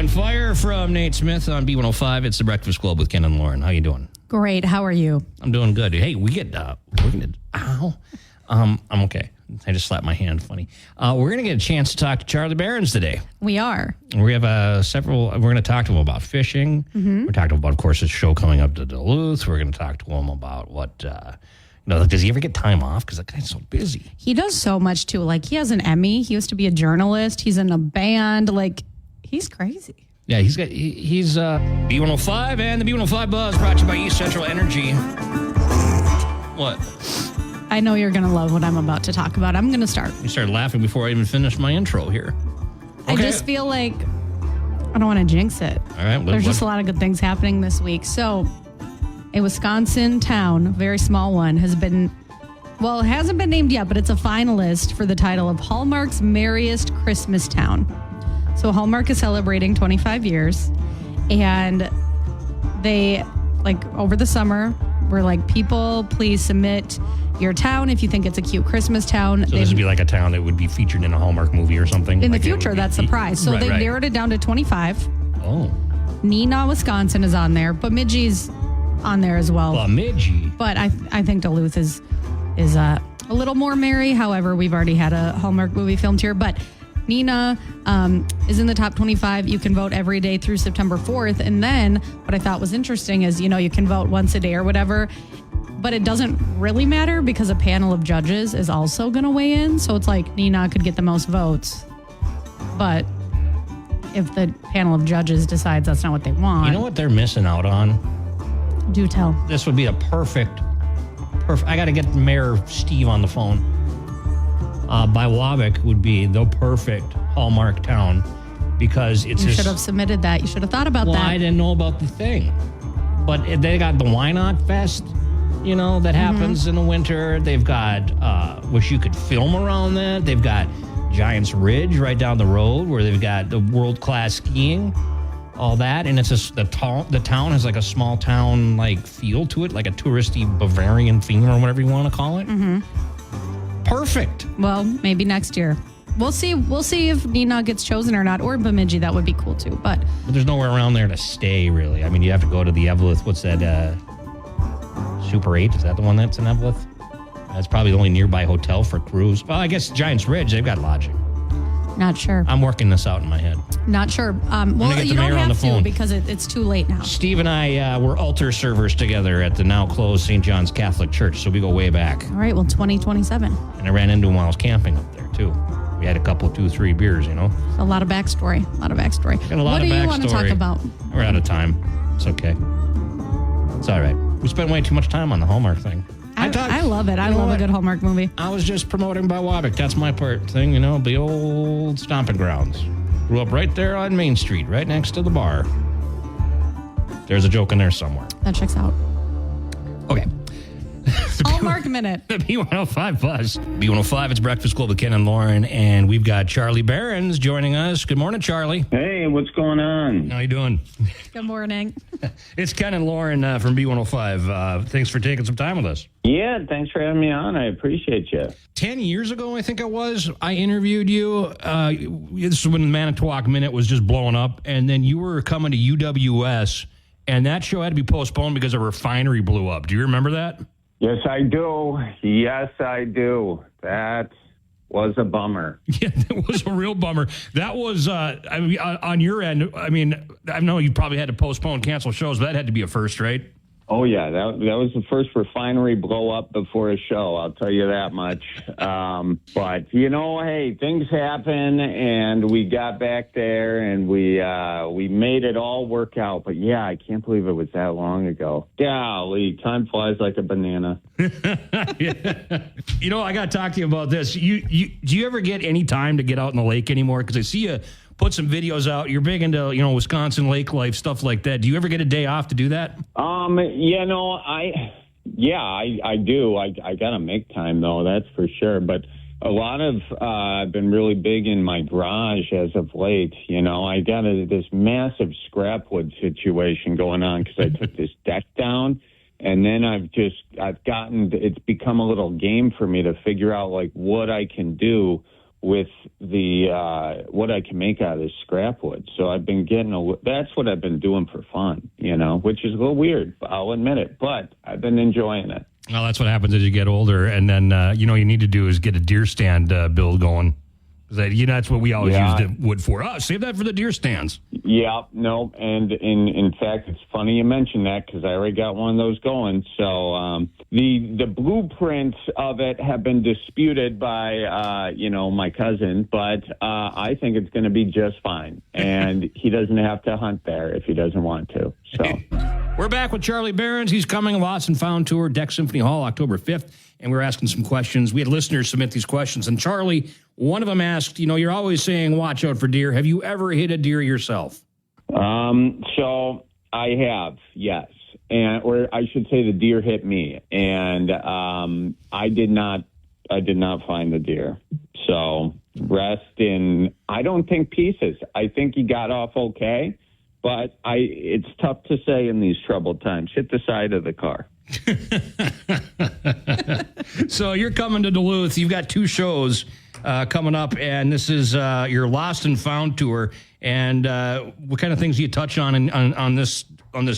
on Fire from Nate Smith on B105. It's the Breakfast Club with Ken and Lauren. How you doing? Great. How are you? I'm doing good. Hey, we're gonna, I'm okay. I just slapped my hand. Funny. We're going to get a chance to talk to Charlie Berens today. We are. We have we're going to talk to him about fishing. Mm-hmm. We're talking about, of course, his show coming up to Duluth. We're going to talk to him about what, does he ever get time off? Because that guy's so busy. He does so much, too. Like, he has an Emmy. He used to be a journalist. He's in a band. Like, he's crazy. Yeah, he's B105 and the B105 Buzz brought to you by East Central Energy. What? I know you're going to love what I'm about to talk about. I'm going to start. You started laughing before I even finished my intro here. Okay. I just feel like I don't want to jinx it. All right. There's just a lot of good things happening this week. So, a Wisconsin town, very small one, hasn't been named yet, but it's a finalist for the title of Hallmark's Merriest Christmas Town. So, Hallmark is celebrating 25 years, and they, over the summer, were like, people, please submit your town if you think it's a cute Christmas town. So this would be like a town that would be featured in a Hallmark movie or something? In the future, that's the prize. So they narrowed it down to 25. Oh. Neenah, Wisconsin is on there. Bemidji's on there as well. Bemidji? But I think Duluth is a little more merry. However, we've already had a Hallmark movie filmed here. But Neenah is in the top 25. You can vote every day through September 4th. And then what I thought was interesting is, you can vote once a day or whatever. But it doesn't really matter because a panel of judges is also going to weigh in. So it's like Neenah could get the most votes. But if the panel of judges decides that's not what they want. You know what they're missing out on? Do tell. This would be a perfect. I got to get Mayor Steve on the phone. Biwabic would be the perfect Hallmark town because it's. You should have submitted that. You should have thought about that. Well, I didn't know about the thing. But they got the Why Not Fest. That happens in the winter. They've got, wish you could film around that. They've got Giants Ridge right down the road where they've got the world-class skiing, all that. And it's just the town has like a small town like feel to it, like a touristy Bavarian theme or whatever you want to call it. Mm-hmm. Perfect. Well, maybe next year. We'll see if Neenah gets chosen or not, or Bemidji. That would be cool too. But there's nowhere around there to stay, really. I mean, you have to go to the Evelyn. What's that? Super 8, is that the one that's in Evelyn? That's probably the only nearby hotel for cruise. Well, I guess Giants Ridge, they've got lodging. Not sure. I'm working this out in my head. Not sure. Well, you don't have to because it's too late now. Steve and I were altar servers together at the now closed St. John's Catholic Church, so we go way back. All right, well, 2027. And I ran into him while I was camping up there, too. We had a couple, 2-3 beers, A lot of backstory. What do you want to talk about? We're out of time. It's okay. It's all right. We spent way too much time on the Hallmark thing. I love it. I love a good Hallmark movie. I was just promoting Biwabic. That's my thing, the old stomping grounds. Grew up right there on Main Street, right next to the bar. There's a joke in there somewhere. That checks out. Okay. Hallmark Minute. The B105 Buzz. B105, it's Breakfast Club with Ken and Lauren, and we've got Charlie Berens joining us. Good morning, Charlie. Hey, what's going on? How you doing? Good morning. It's Ken and Lauren from B105. Thanks for taking some time with us. Yeah, thanks for having me on. I appreciate you. 10 years ago, I think it was, I interviewed you. This is when the Manitowoc Minute was just blowing up, and then you were coming to UWS, and that show had to be postponed because a refinery blew up. Do you remember that? Yes, I do. That was a bummer. Yeah, that was a real bummer. That was, on your end, I know you probably had to postpone, cancel shows, but that had to be a first, right? Oh, yeah. That was the first refinery blow up before a show. I'll tell you that much. But, hey, things happen, and we got back there, and we made it all work out. But, yeah, I can't believe it was that long ago. Golly, time flies like a banana. Yeah. I got to talk to you about this. Do you ever get any time to get out in the lake anymore? Because I see you put some videos out. You're big into, Wisconsin lake life, stuff like that. Do you ever get a day off to do that? I do. I got to make time, though, that's for sure. But a lot of, I've been really big in my garage as of late. I got this massive scrap wood situation going on because I took this deck down. And then it's become a little game for me to figure out what I can do with the what I can make out of this scrap wood. So I've been that's what I've been doing for fun, which is a little weird. I'll admit it, but I've been enjoying it. Well, that's what happens as you get older. And then, you need to do is get a deer stand build going. That's what we always used the wood for. Oh, save that for the deer stands. Yeah, no. And in fact, it's funny you mentioned that because I already got one of those going. So the blueprints of it have been disputed by, my cousin, but I think it's going to be just fine. And he doesn't have to hunt there if he doesn't want to. So we're back with Charlie Berens. He's coming Lost and Found tour, Deck Symphony Hall, October 5th. And we're asking some questions. We had listeners submit these questions. And Charlie, one of them asked, you're always saying, watch out for deer. Have you ever hit a deer yourself? So I have, yes. Or I should say the deer hit me. And I did not find the deer. So rest in, I don't think pieces. I think he got off okay. But it's tough to say in these troubled times. Hit the side of the car. So you're coming to Duluth. You've got 2 shows coming up, and this is your Lost and Found tour. And what kind of things do you touch on this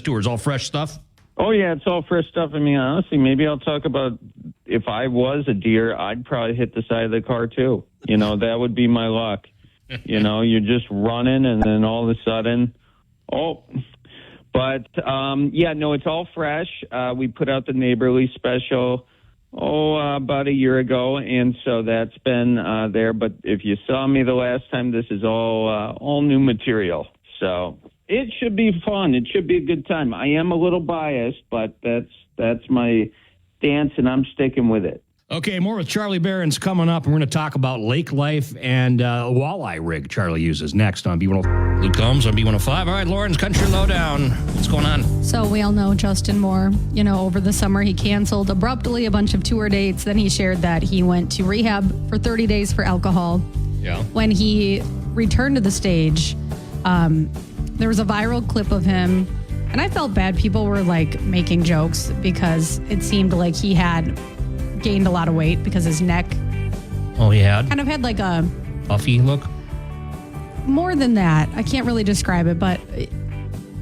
tour? Is all fresh stuff? Oh, yeah, it's all fresh stuff. I mean, honestly, maybe I'll talk about if I was a deer, I'd probably hit the side of the car, too. That would be my luck. You're just running, and then all of a sudden, But, it's all fresh. We put out the Neighborly special, about a year ago, and so that's been there. But if you saw me the last time, this is all new material. So it should be fun. It should be a good time. I am a little biased, but that's my stance, and I'm sticking with it. Okay, more with Charlie Berens coming up, and we're going to talk about lake life and walleye rig Charlie uses next on B105. Luke Combs on B105. All right, Lauren's Country Lowdown. What's going on? So we all know Justin Moore. Over the summer he canceled abruptly a bunch of tour dates. Then he shared that he went to rehab for 30 days for alcohol. Yeah. When he returned to the stage, there was a viral clip of him, and I felt bad. People were making jokes because it seemed like he had gained a lot of weight because his neck kind of had a puffy look. More than that, I can't really describe it, but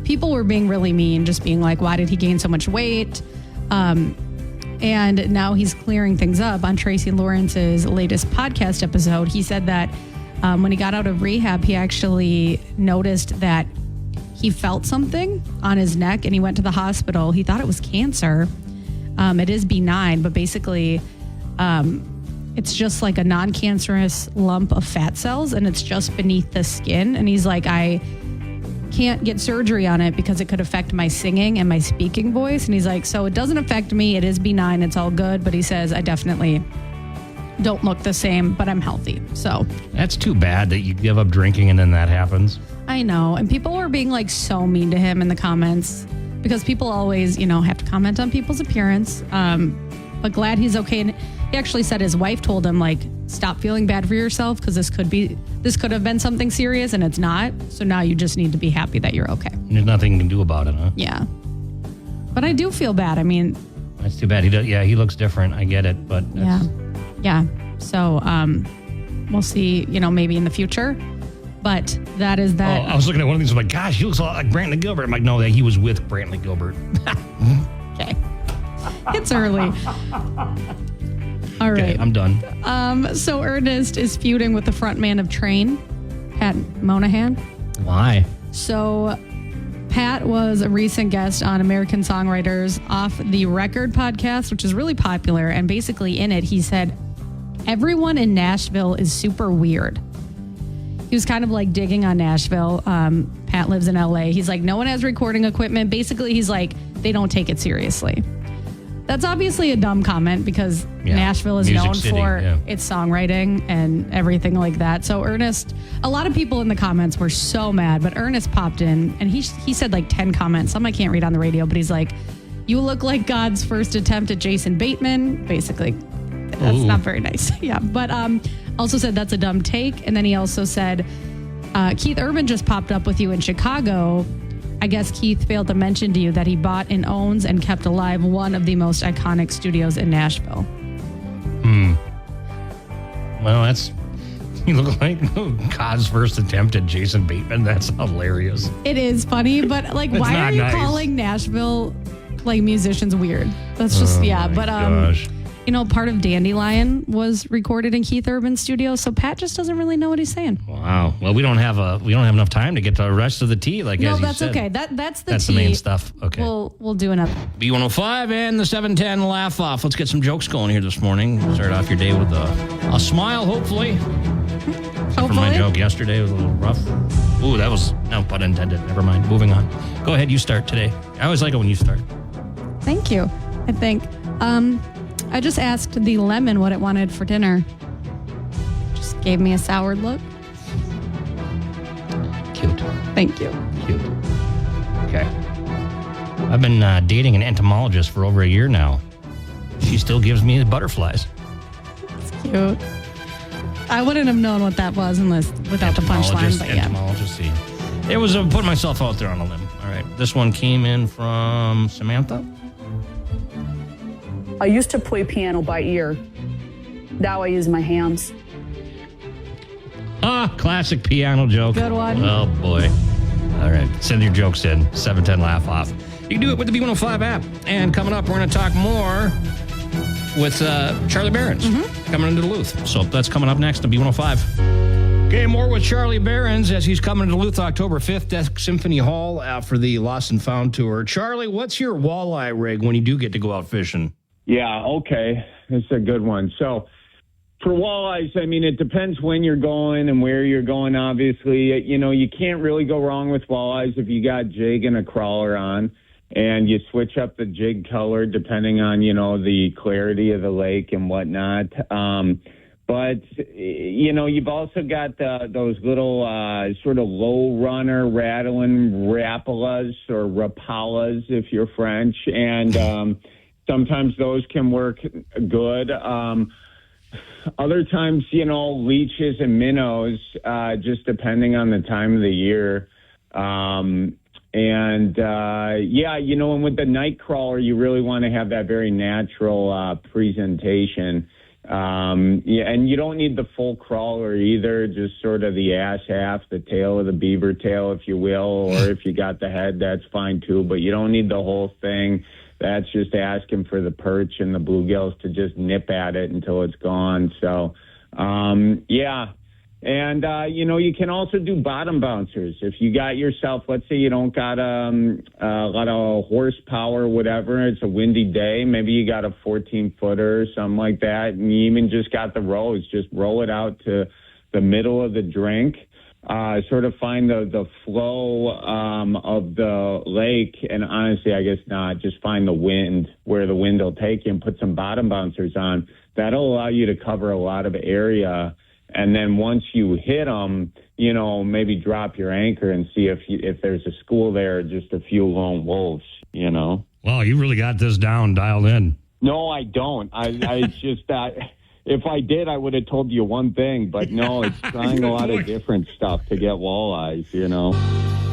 people were being really mean, just being like, why did he gain so much weight? And now he's clearing things up. On Tracy Lawrence's latest podcast episode, he said that when he got out of rehab, he actually noticed that he felt something on his neck, and he went to the hospital. He thought it was cancer. It is benign, but basically it's just like a non-cancerous lump of fat cells, and it's just beneath the skin. And he's like, I can't get surgery on it because it could affect my singing and my speaking voice. And he's like, so it doesn't affect me. It is benign. It's all good. But he says, I definitely don't look the same, but I'm healthy. So that's too bad that you give up drinking and then that happens. I know. And people were being so mean to him in the comments, because people always, have to comment on people's appearance. But glad he's okay. And he actually said his wife told him, stop feeling bad for yourself, because this could have been something serious, and it's not. So now you just need to be happy that you're okay. There's nothing you can do about it, huh? Yeah. But I do feel bad. I mean, that's too bad. He looks different. I get it, but yeah. So we'll see, maybe in the future. But that is that. Oh, I was looking at one of these. I'm like, gosh, he looks a lot like Brantley Gilbert. I'm like, no, he was with Brantley Gilbert. Okay. It's early. All right. Okay, I'm done. So Ernest is feuding with the frontman of Train, Pat Monahan. Why? So Pat was a recent guest on American Songwriters Off the Record podcast, which is really popular. And basically in it, he said, everyone in Nashville is super weird. He was kind of digging on Nashville. Pat lives in LA. He's like, no one has recording equipment. Basically, he's like, they don't take it seriously. That's obviously a dumb comment, because Nashville is known for its songwriting and everything like that. So Ernest, a lot of people in the comments were so mad, but Ernest popped in and he said 10 comments. Some I can't read on the radio, but he's like, you look like God's first attempt at Jason Bateman. Basically, that's not very nice. Yeah, but also said that's a dumb take. And then he also said, Keith Urban just popped up with you in Chicago. I guess Keith failed to mention to you that he bought and owns and kept alive one of the most iconic studios in Nashville. Well, that's You look like God's first attempt at Jason Bateman. That's hilarious. It is funny, but like, It's why not are you nice. calling Nashville like musicians weird? That's just But Gosh. part of Dandelion was recorded in Keith Urban's studio, so Pat just doesn't really know what he's saying. Wow. Well, we don't have enough time to get to the rest of the tea. Like No, as you that's said. okay. That's the That's tea. the main stuff. Okay. We'll do another. B105 and the 710 laugh off. Let's get some jokes going here this morning. Start off your day with a smile, hopefully. Except for my joke yesterday was a little rough. Ooh, that was no pun intended. Never mind. Moving on. Go ahead. You start today. I always like it when you start. Thank you. I think. I just asked the lemon what it wanted for dinner. Just gave me a soured look. Cute. Thank you. Cute. Okay. I've been dating an entomologist for over a year now. She still gives me butterflies. It's cute. I wouldn't have known what that was without the punchline, but yeah. Entomologist. See. It was putting myself out there on a limb. All right. This one came in from Samantha. I used to play piano by ear. Now I use my hands. Classic piano joke. Good one. Oh, boy. All right. Send your jokes in. 710 laugh off. You can do it with the B105 app. And coming up, we're going to talk more with Charlie Berens coming into Duluth. So that's coming up next on B105. Okay, more with Charlie Berens as he's coming to Duluth October 5th, Desk Symphony Hall for the Lost and Found tour. Charlie, what's your walleye rig when you do get to go out fishing? Yeah, okay. That's a good one. So for walleyes, I mean, it depends when you're going and where you're going, obviously. You can't really go wrong with walleyes if you got jig and a crawler on and you switch up the jig color depending on, the clarity of the lake and whatnot. But, you've also got those little sort of low runner rattling rapalas or rapalas if you're French. And sometimes those can work good. Other times, leeches and minnows, just depending on the time of the year. And with the night crawler, you really want to have that very natural presentation. And you don't need the full crawler either, just sort of the ass half, the tail of the beaver tail, if you will, or if you got the head, that's fine too, but you don't need the whole thing. That's just asking for the perch and the bluegills to just nip at it until it's gone. So, And, you can also do bottom bouncers. If you got yourself, let's say you don't got a lot of horsepower or whatever, it's a windy day, maybe you got a 14-footer or something like that, and you even just got the rows, just roll it out to the middle of the drink, sort of find the flow of the lake, and honestly, I guess not, just find the wind, where the wind will take you, and put some bottom bouncers on. That'll allow you to cover a lot of area. And then once you hit them, maybe drop your anchor and see if there's a school there, or just a few lone wolves, Wow, you really got this down, dialed in. No, I don't. I just if I did, I would have told you one thing. But no, it's trying a lot of different stuff to get walleyes,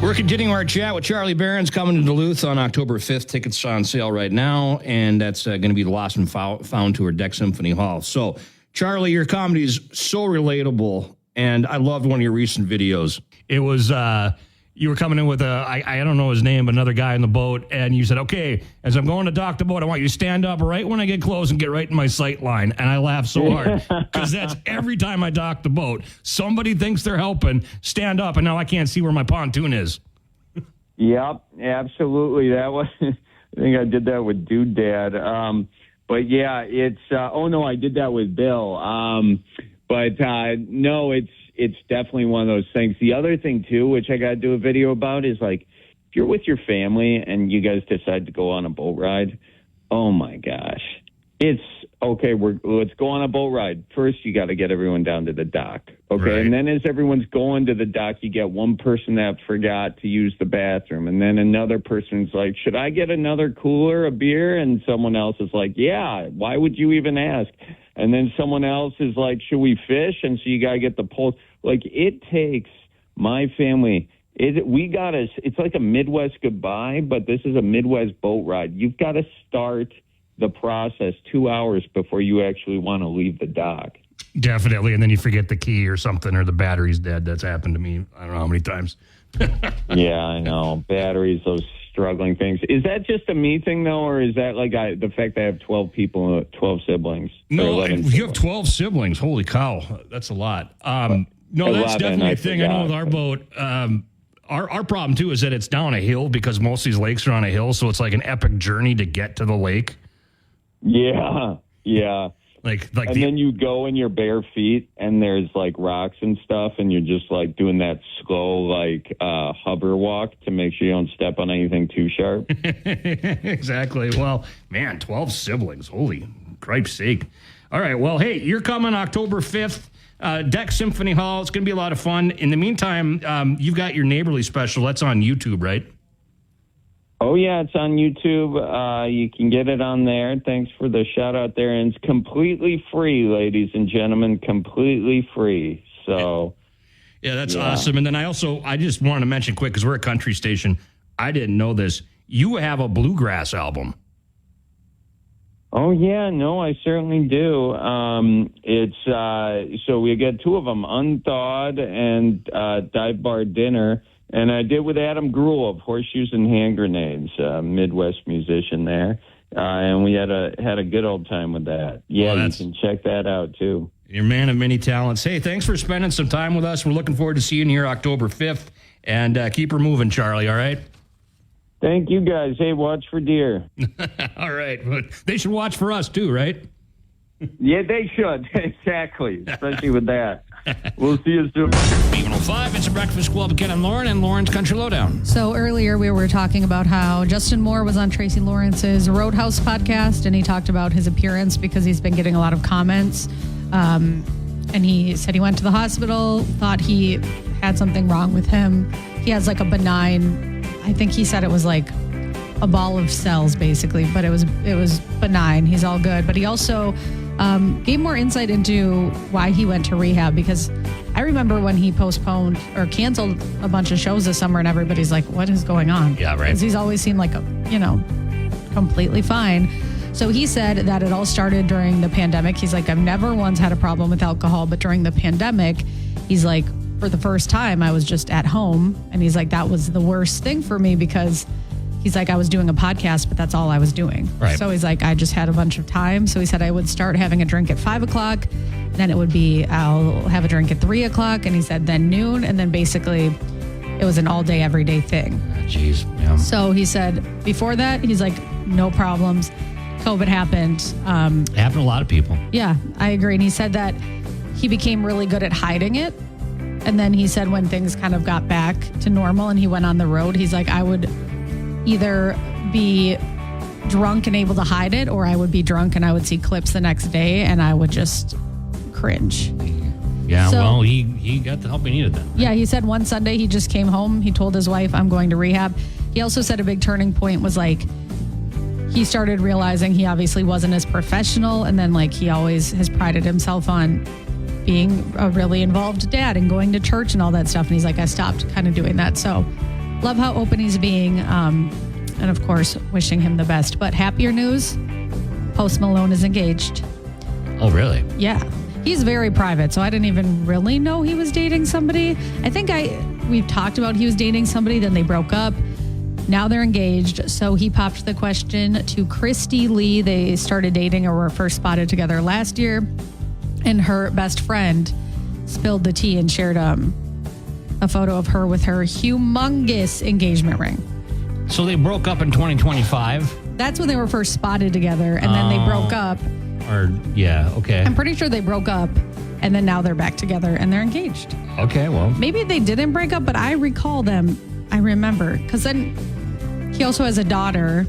We're continuing our chat with Charlie Berens coming to Duluth on October 5th. Tickets are on sale right now, and that's going to be the Lost and Found tour, Deck Symphony Hall. So, Charlie, your comedy is so relatable, and I loved one of your recent videos. It was, you were coming in with I don't know his name, but another guy in the boat, and you said, okay, as I'm going to dock the boat, I want you to stand up right when I get close and get right in my sight line. And I laughed so hard, because that's every time I dock the boat. Somebody thinks they're helping, stand up, and now I can't see where my pontoon is. Yep, absolutely. That was, I think I did that with Dude Dad. But yeah, it's, I did that with Bill. No, it's definitely one of those things. The other thing too, which I got to do a video about, is like, if you're with your family and you guys decide to go on a boat ride, oh my gosh, it's okay. Let's go on a boat ride. First, you got to get everyone down to the dock. Okay. Right. And then as everyone's going to the dock, you get one person that forgot to use the bathroom. And then another person's like, should I get another cooler of beer? And someone else is like, yeah, why would you even ask? And then someone else is like, should we fish? And so you got to get the poles. Like, it takes my family. It's like a Midwest goodbye, but this is a Midwest boat ride. You've got to start the process 2 hours before you actually want to leave the dock. Definitely. And then you forget the key or something, or the battery's dead. That's happened to me. I don't know how many times. Yeah, I know. Batteries, those struggling things. Is that just a me thing, though, or is that like the fact that I have 12 people, 12 siblings? No, you have 12 siblings. Holy cow. That's a lot. No, that's 11, definitely I a thing. I know with our boat. Our problem, too, is that it's down a hill because most of these lakes are on a hill. So it's like an epic journey to get to the lake. Yeah. And then you go in your bare feet and there's like rocks and stuff and you're just like doing that slow like hover walk to make sure you don't step on anything too sharp. Exactly. Well, man, 12 siblings. Holy cripe's sake. All right. Well, hey, you're coming October 5th. Deck Symphony Hall. It's going to be a lot of fun. In the meantime, you've got your Neighborly special. That's on YouTube, right? Oh, yeah, it's on YouTube. You can get it on there. Thanks for the shout out there. And it's completely free, ladies and gentlemen, completely free. So, yeah, that's awesome. And then I just wanted to mention quick, because we're a country station. I didn't know this. You have a bluegrass album. Oh, yeah, no, I certainly do. So we got two of them, Unthawed and Dive Bar Dinner. And I did with Adam Gruhl of Horseshoes and Hand Grenades, Midwest musician there. And we had a good old time with that. Yeah, you can check that out, too. You're a man of many talents. Hey, thanks for spending some time with us. We're looking forward to seeing you here October 5th. And keep her moving, Charlie, all right? Thank you, guys. Hey, watch for deer. All right. But they should watch for us, too, right? Yeah, they should. Exactly. Especially with that. We'll see you soon. B105, it's a Breakfast Club with Ken and Lauren and Lauren's Country Lowdown. So earlier we were talking about how Justin Moore was on Tracy Lawrence's Roadhouse podcast, and he talked about his appearance because he's been getting a lot of comments. And he said he went to the hospital, thought he had something wrong with him. He has like a benign, I think he said it was like a ball of cells basically, but it was benign. He's all good. But he also gave more insight into why he went to rehab, because I remember when he postponed or canceled a bunch of shows this summer and everybody's like, what is going on? Yeah, right. Because he's always seemed like, completely fine. So he said that it all started during the pandemic. He's like, I've never once had a problem with alcohol, but during the pandemic, he's like, for the first time, I was just at home. And he's like, that was the worst thing for me because he's like, I was doing a podcast, but that's all I was doing. Right. So he's like, I just had a bunch of time. So he said I would start having a drink at 5 o'clock. Then it would be, I'll have a drink at 3 o'clock. And he said then noon. And then basically it was an all day, every day thing. Jeez. Yeah. So he said before that, he's like, no problems. COVID happened. It happened to a lot of people. Yeah, I agree. And he said that he became really good at hiding it. And then he said when things kind of got back to normal and he went on the road, he's like, I would either be drunk and able to hide it, or I would be drunk and I would see clips the next day and I would just cringe. Yeah, So- well, he got the help he needed then. Yeah, he said one Sunday he just came home. He told his wife, I'm going to rehab. He also said a big turning point was like, he started realizing he obviously wasn't as professional. And then like he always has prided himself on being a really involved dad and going to church and all that stuff. And he's like, I stopped kind of doing that. So love how open he's being. And of course, wishing him the best. But happier news, Post Malone is engaged. Oh, really? Yeah. He's very private, so I didn't even really know he was dating somebody. I think we've talked about he was dating somebody, then they broke up. Now they're engaged. So he popped the question to Christy Lee. They started dating or were first spotted together last year. And her best friend spilled the tea and shared a photo of her with her humongous engagement ring. So they broke up in 2025? That's when they were first spotted together, and then they broke up. Okay. I'm pretty sure they broke up, and then now they're back together, and they're engaged. Okay, well. Maybe they didn't break up, but I recall them. I remember. Because then he also has a daughter.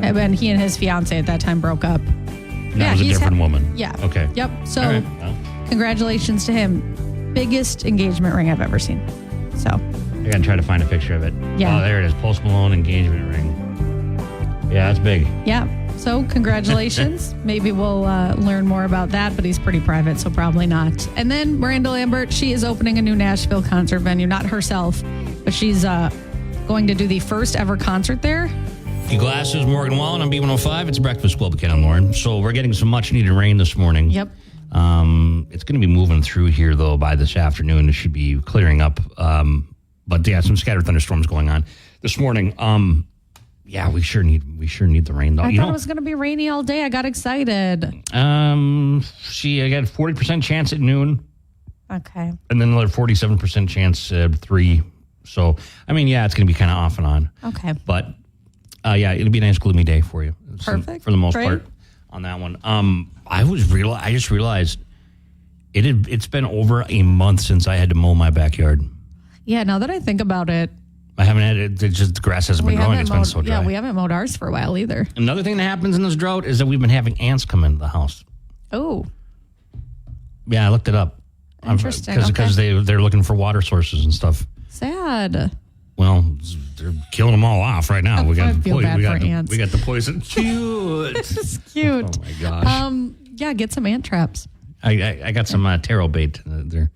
And when he and his fiance at that time broke up. That was a different woman. Yeah. Okay. Yep. So, All right. Well, congratulations to him. Biggest engagement ring I've ever seen. So. I got to try to find a picture of it. Yeah. Oh, there it is. Post Malone engagement ring. Yeah, that's big. Yeah. So, congratulations. Maybe we'll learn more about that, but he's pretty private, so probably not. And then Miranda Lambert, she is opening a new Nashville concert venue. Not herself, but she's going to do the first ever concert there. Your glasses, Morgan Wallen on B105. It's Breakfast Club with Ken and Lauren. So we're getting some much needed rain this morning. Yep. It's going to be moving through here, though, by this afternoon. It should be clearing up. But yeah, some scattered thunderstorms going on this morning. Yeah, we sure need the rain, though. I thought it was going to be rainy all day. I got excited. I got 40% chance at noon. Okay. And then another 47% chance at 3. So, I mean, yeah, it's going to be kind of off and on. Okay. But, yeah, it'll be a nice gloomy day for you. Perfect. For the most Great. part on that one. I just realized it's been over a month since I had to mow my backyard. Yeah, now that I think about it. I haven't had it. The grass hasn't been growing. It's been so dry. Yeah, we haven't mowed ours for a while either. Another thing that happens in this drought is that we've been having ants come into the house. Oh. Yeah, I looked it up. Interesting. Because they're looking for water sources and stuff. Sad. Well, they're killing them all off right now. We got ants. We got the poison. Cute. It's cute. Oh my gosh. Yeah, get some ant traps. I got some taro bait. They're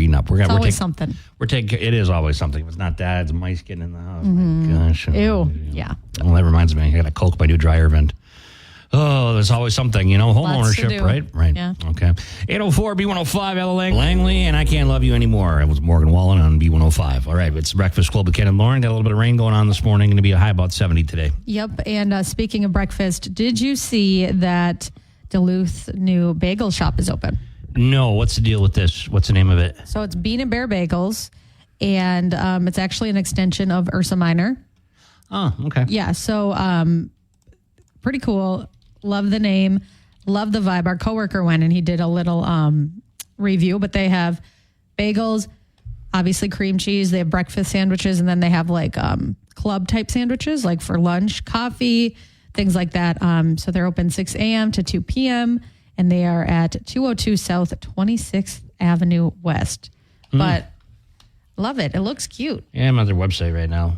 eating up. It's always something. It is always something. If it's not that, it's mice getting in the house. My gosh. Ew. Yeah. Well, that reminds me. I got to caulk my new dryer vent. Oh, there's always something, home ownership, right? Right. Yeah. Okay. 804 B105 Langley, and I Can't Love You Anymore. It was Morgan Wallen on B105. All right, it's Breakfast Club with Ken and Lauren. Got a little bit of rain going on this morning. Going to be a high about 70 today. Yep. And speaking of breakfast, did you see that Duluth new bagel shop is open? No. What's the deal with this? What's the name of it? So it's Bean and Bear Bagels, and it's actually an extension of Ursa Minor. Oh, okay. Yeah. So pretty cool. Love the name. Love the vibe. Our coworker went and he did a little review, but they have bagels, obviously cream cheese. They have breakfast sandwiches, and then they have like club type sandwiches, like for lunch, coffee, things like that. So they're open 6 a.m. to 2 p.m. and they are at 202 South 26th Avenue West. But love it. It looks cute. Yeah, I'm on their website right now.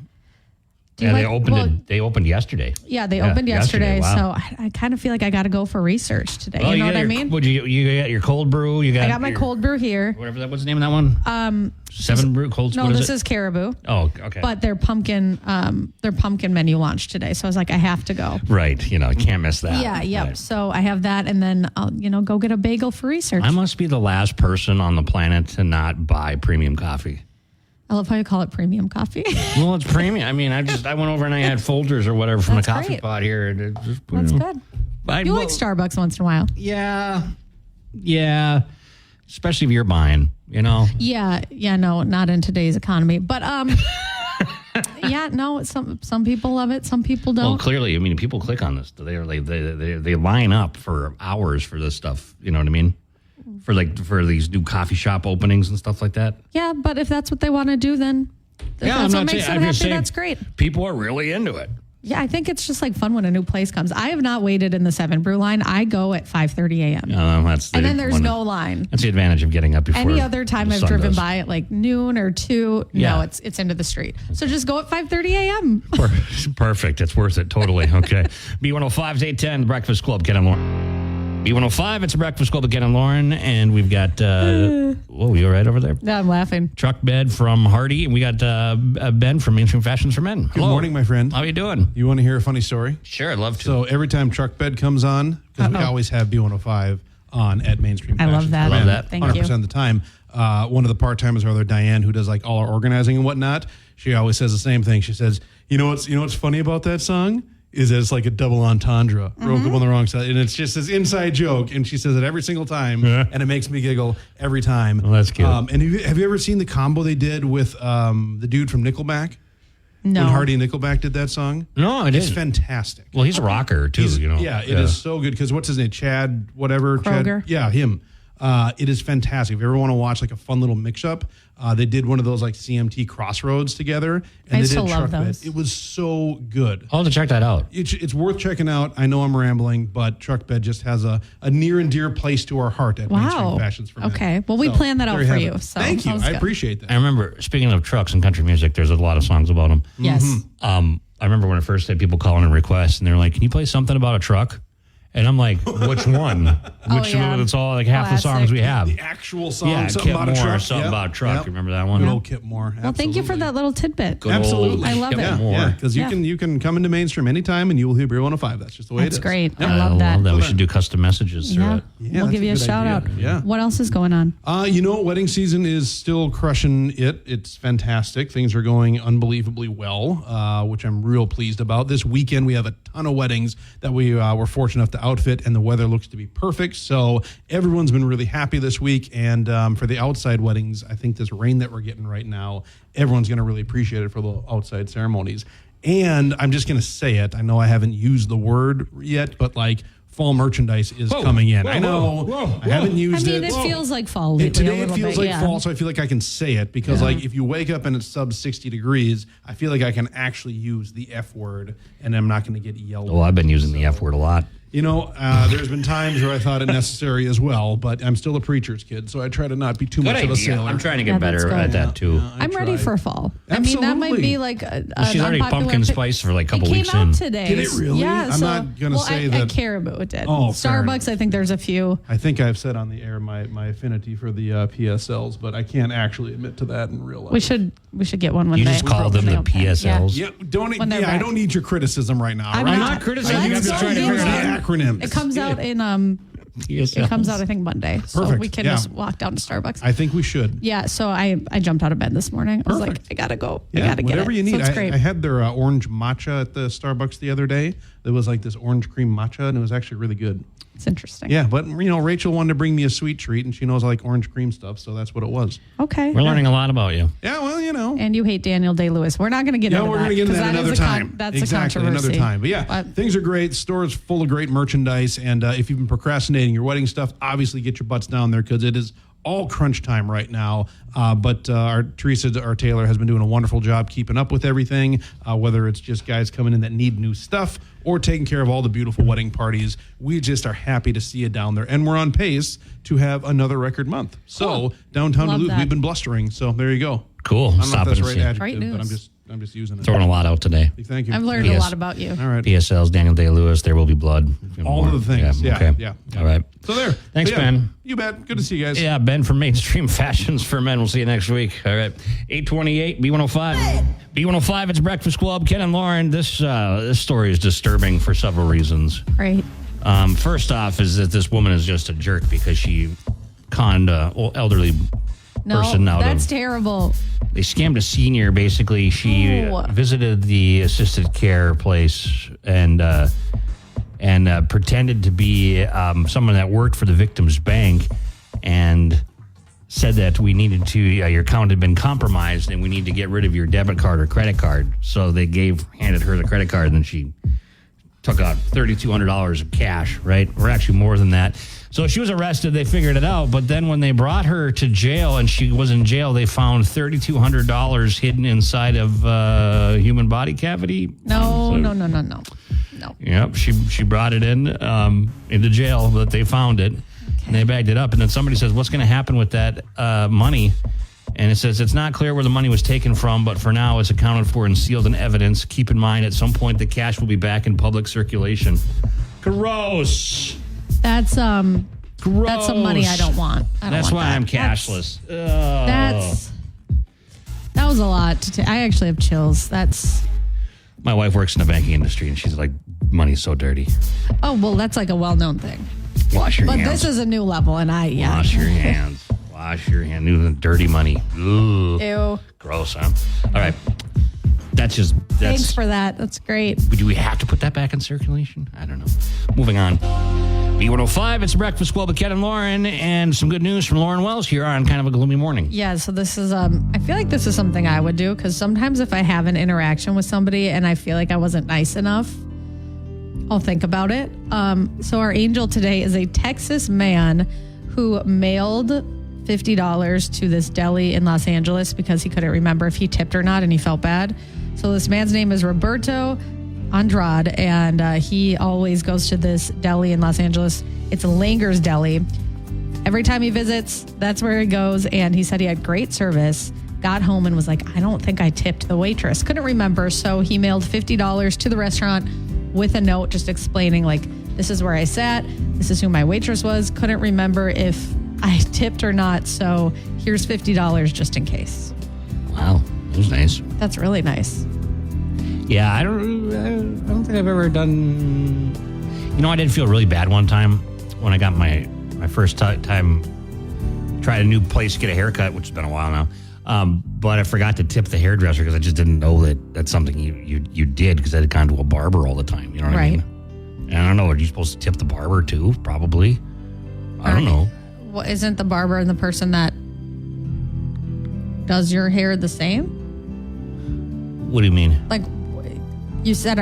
Yeah, they opened yesterday. Yeah, they opened yesterday. Wow. So I kind of feel like I got to go for research today. Well, you know what I mean? You got your cold brew. I got my cold brew here. Whatever that. What's the name of that one? 7 Brew Cold. No, this is Caribou. Oh, okay. But their pumpkin menu launched today, so I was like, I have to go. Right. Can't miss that. Yeah. Yep. Right. So I have that, and then I'll go get a bagel for research. I must be the last person on the planet to not buy premium coffee. I love how you call it premium coffee. Well, it's premium. I mean, I went over and I had Folgers or whatever from the coffee pot here. And it just, That's good. You like Starbucks once in a while. Yeah. Especially if you're buying, Yeah. No, not in today's economy. But yeah, no. Some people love it. Some people don't. Well, clearly, I mean, people click on this. They line up for hours for this stuff. You know what I mean? For these new coffee shop openings and stuff like that. Yeah, but if that's what they want to do, then that's what makes them happy. That's great. People are really into it. Yeah, I think it's just like fun when a new place comes. I have not waited in the 7 Brew line. I go at 5:30 a.m. And then there's no line. That's the advantage of getting up before. Any other time I've driven does. by at like noon or 2, no, it's into the street. So just go at 5:30 a.m. Perfect. It's worth it. Totally. Okay. B105's 810, The Breakfast Club, Ken and Lauren. B105, it's a Breakfast Club with Ken and Lauren, and we've got, you all right over there? No, I'm laughing. Truck Bed from Hardy, and we got Ben from Mainstream Fashions for Men. Good morning, my friend. How are you doing? You want to hear a funny story? Sure, I'd love to. So every time Truck Bed comes on, because we always have B105 on at Mainstream I Fashions love that. for Men, Love that. Thank 100% you. of the time. One of the part-timers, our other Diane, who does like all our organizing and whatnot, she always says the same thing. She says, you know what's funny about that song? Is that it's like a double entendre, broke up on the wrong side. And it's just this inside joke. And she says it every single time. And it makes me giggle every time. Well, that's cute. And have you ever seen the combo they did with the dude from Nickelback? No. When Hardy and Nickelback did that song? No, I didn't. It's fantastic. Well, he's a rocker, too, Yeah, it is so good. Because what's his name? Chad, whatever. Kroger. Yeah, him. It is fantastic. If you ever want to watch like a fun little mix-up, they did one of those like CMT Crossroads together. And I they still did love Truck Bed. those. It was so good. I'll have to check that out. It's worth checking out. I know I'm rambling, but Truck Bed just has a near and dear place to our heart at Mainstream Fashions for Men. Okay. Well, we planned that out there for have you. it. So Thank you. that was I good. appreciate that. I remember, speaking of trucks and country music, there's a lot of songs about them. Yes. I remember when I first had people calling and requests, and they're like, can you play something about a truck? And I'm like, which one? Which yeah. It's all like half the songs we have. The actual song, Yeah, something Kip about a Moore, truck. something Yep. about a truck. Yep. Remember that one? Good old Kip Moore. Well, thank you for that little tidbit. Good old Absolutely. I love Kip it. Moore. Yeah, because Yeah. you can come into mainstream anytime and you will hear Beer 105. That's just the way That's it is. great. Yep. I love that. We should do custom messages through Yeah. it. Yeah, we'll that's give you a good shout idea. out. Yeah. What else is going on? Wedding season is still crushing it. It's fantastic. Things are going unbelievably well, which I'm real pleased about. This weekend, we have a ton of weddings that we were fortunate enough to outfit, and the weather looks to be perfect. So everyone's been really happy this week. And for the outside weddings, I think this rain that we're getting right now, everyone's going to really appreciate it for the outside ceremonies. And I'm just going to say it. I know I haven't used the word yet, but like, fall merchandise is coming in. I know. I haven't used I mean, it it. feels like fall lately. Today a it little feels bit, like yeah. fall, so I feel like I can say it because, like, if you wake up and it's sub 60 degrees, I feel like I can actually use the F word, and I'm not going to get yelled. Oh, I've been using the F word a lot. You know, there's been times where I thought it necessary as well, but I'm still a preacher's kid, so I try to not be too much of a sailor. I'm trying to Yeah, get that's better good. at that too. I'm ready tried. for fall. I mean, that might Absolutely. be like She's already pumpkin spice for like a couple it weeks came out in. today. Did it really? Yeah. I'm not gonna say At that- Caribou it did. Oh, fair Starbucks, enough. I think there's a few. I think I've said on the air my affinity for the PSLs, but I can't actually admit to that in real life. We should get one when You they just call them the open. PSLs? Yeah, don't. When they're Yeah, I back. don't need your criticism right now. I'm right? not criticizing, I'm Let's just go trying to get figure out one. the acronyms. It comes out in PSLs. It comes out I think Monday, so Perfect. we can Yeah. just walk down to Starbucks. I think we should. Yeah, so I jumped out of bed this morning. I was like, Perfect. I gotta go. Yeah, I gotta get whatever it. you need. So it's I great. had their orange matcha at the Starbucks the other day. There was like this orange cream matcha, and it was actually really good. It's interesting. Yeah, but Rachel wanted to bring me a sweet treat, and she knows I like orange cream stuff, so that's what it was. Okay. We're learning a lot about you. Yeah, well, And you hate Daniel Day-Lewis. We're not going to get Yeah, into we're that. going to get into 'cause that another is a time. that's Exactly, a controversy. another time. But yeah, things are great. Store's full of great merchandise. And if you've been procrastinating your wedding stuff, obviously get your butts down there because it is all crunch time right now. But our Taylor has been doing a wonderful job keeping up with everything, whether it's just guys coming in that need new stuff or taking care of all the beautiful wedding parties. We just are happy to see you down there. And we're on pace to have another record month. So downtown Love Duluth, that. we've been blustering. So there you go. Cool. I don't know if Stop that's it the and right see. adjective, Great but news. I'm just using it. Throwing a lot out today. Thank you. I've learned Yes. a lot about you. All right. PSLs, Daniel Day-Lewis, There Will Be Blood. All of the things. Yeah. Okay. Yeah. All right. So there. Thanks, So, yeah, Ben. You bet. Good to see you guys. Yeah, Ben from Mainstream Fashions for Men. We'll see you next week. All right. 828, B105. B105, it's Breakfast Club. Ken and Lauren, this story is disturbing for several reasons. Right. First off is that this woman is just a jerk because she conned an elderly person out that's of... terrible. They scammed a senior. Basically, she Oh. visited the assisted care place and pretended to be someone that worked for the victim's bank and said that we needed to, your account had been compromised and we need to get rid of your debit card or credit card. So they handed her the credit card and then she took out $3,200 of cash, right? Or actually more than that. So she was arrested. They figured it out. But then when they brought her to jail and she was in jail, they found $3,200 hidden inside of a human body cavity. No. Yep, she brought it into jail, but they found it and they bagged it up. And then somebody says, "What's going to happen with that money?" And it says it's not clear where the money was taken from, but for now it's accounted for and sealed in evidence. Keep in mind, at some point the cash will be back in public circulation. Gross. That's Gross. that's some money I don't want. That's why I'm cashless. That was a lot to take. I actually have chills. My wife works in the banking industry, and she's like, "Money's so dirty. Oh, well, that's like a well-known thing. Wash your But hands. this is a new level, and Wash your hands. Wash your hands. New dirty money. Ugh. Ew. Gross, huh? All right. That's Thanks for that. That's great. Do we have to put that back in circulation? I don't know. Moving on. B105, it's Breakfast Club with Ken and Lauren, and some good news from Lauren Wells here on kind of a gloomy morning. Yeah, so this is, I feel like this is something I would do because sometimes if I have an interaction with somebody and I feel like I wasn't nice enough, I'll think about it. So our angel today is a Texas man who mailed $50 to this deli in Los Angeles because he couldn't remember if he tipped or not and he felt bad. So this man's name is Roberto Andrade, and he always goes to this deli in Los Angeles. It's Langer's Deli. Every time he visits, that's where he goes, and he said he had great service, got home and was like, I don't think I tipped the waitress. Couldn't remember, so he mailed $50 to the restaurant with a note just explaining, like, This is where I sat. This is who my waitress was. Couldn't remember if I tipped or not. So here's $50 just in case. Wow, that was nice. That's really nice. Yeah, I don't think I've ever done. I did feel really bad one time when I got my first time tried a new place to get a haircut, which has been a while now. But I forgot to tip the hairdresser because I just didn't know that that's something you did because I had gone to a barber all the time. You know what I mean? And I don't know. Are you supposed to tip the barber too? Probably. I don't know. Well, isn't the barber and the person that does your hair the same? What do you mean? Like you said,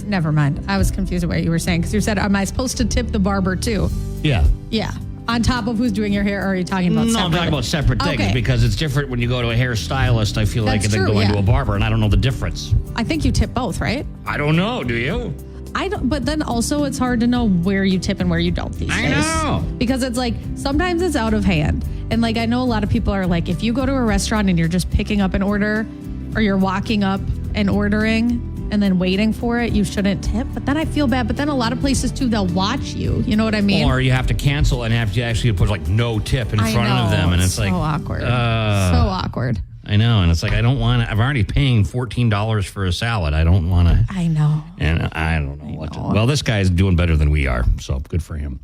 never mind. I was confused with what you were saying because you said, am I supposed to tip the barber too? Yeah. Yeah. On top of who's doing your hair, or are you talking about separate? No, I'm talking about separate things Okay. because it's different when you go to a hairstylist, I feel like, and then going to a barber, and I don't know the difference. I think you tip both, right? I don't know. Do you? I don't, but then also it's hard to know where you tip and where you don't these days. I know. Because it's like, sometimes it's out of hand. And like, I know a lot of people are like, if you go to a restaurant and you're just picking up an order or you're walking up and ordering and then waiting for it, you shouldn't tip. But then I feel bad. But then a lot of places too, they'll watch you. You know what I mean? Or you have to cancel and have to actually put like no tip in front of them. And it's so like awkward. So awkward. I know. And it's like, I don't want to, I'm already paying $14 for a salad. I don't want to. I know. And I don't know what to. Well, this guy's doing better than we are. So good for him.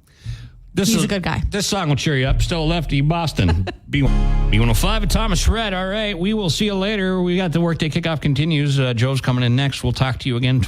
He's a good guy. This song will cheer you up. Still Lefty, Boston. B105 at Thomas Red. All right. We will see you later. We got the workday kickoff continues. Joe's coming in next. We'll talk to you again